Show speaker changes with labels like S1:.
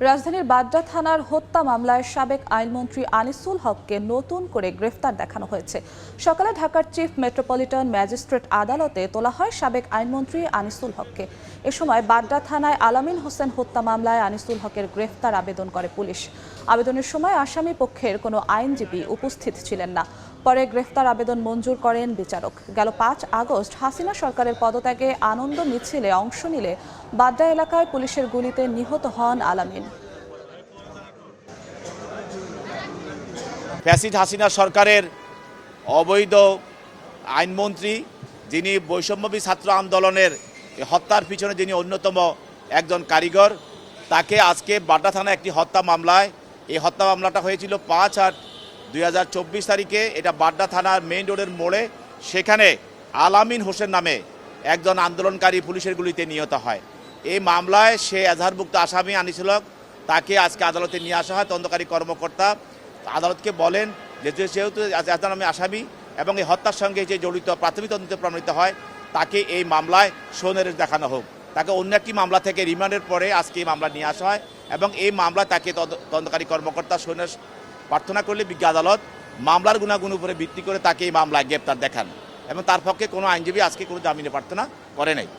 S1: রাজধানীর বাড্ডা থানার হত্যা মামলায় সাবেক আইনমন্ত্রী আনিসুল হককে নতুন করে গ্রেফতার দেখানো হয়েছে। সকালে ঢাকার চিফ মেট্রোপলিটন ম্যাজিস্ট্রেট আদালতে তোলা হয় সাবেক আইনমন্ত্রী আনিসুল হককে। এ সময় বাড্ডা থানায় আলামিন হোসেন হত্যা মামলায় আনিসুল হকের গ্রেফতার আবেদন করে পুলিশ। আবেদনের সময় আসামি পক্ষের কোনো আইনজীবী উপস্থিত ছিলেন না। পরে গ্রেফতার আবেদন মঞ্জুর করেন বিচারক। গেল ৫ আগস্ট হাসিনা সরকারের পদত্যাগে আনন্দ মিছিলে অংশ নিলে বাড্ডা এলাকায় পুলিশের গুলিতে নিহত হন আলামিন।
S2: ফ্যাসিস্ট হাসিনা সরকারের অবৈধ আইনমন্ত্রী, যিনি বৈষম্যবী ছাত্র আন্দোলনের হত্যার পিছনে যিনি অন্যতম একজন কারিগর, তাকে আজকে বাড্ডা থানায় একটি হত্যা মামলায়, এই হত্যা মামলাটা হয়েছিল ৫/৮/২০২৪ তারিখে। এটা বাড্ডা থানার মেইন রোডের মোড়ে। সেখানে আলামিন হোসেন নামে একজন আন্দোলনকারী পুলিশের গুলিতে নিহত হয়। এই মামলায় সে এজাহারভুক্ত আসামি আনিসুল হক, তাকে আজকে আদালতে নিয়ে আসা হয়। তদন্তকারী কর্মকর্তা আদালতকে বলেন যে যেহেতু নামে আসামি এবং এই হত্যার সঙ্গে যে জড়িত প্রাথমিক তদন্তে প্রমাণিত হয়, তাকে এই মামলায় সনির্দেশ দেখানো হোক। তাকে অন্য একটি মামলা থেকে রিমান্ডের পরে আজকে এই মামলা নিয়ে আসা হয় এবং এই মামলায় তাকে তদন্তকারী কর্মকর্তা সনির্দেশ প্রার্থনা করলে বিজ্ঞ আদালত মামলার গুণাগুণ উপরে ভিত্তি করে তাকে এই মামলায় গ্রেপ্তার দেখান এবং তার পক্ষে কোনো আইনজীবী আজকে কোনো জামিনে প্রার্থনা করে নাই।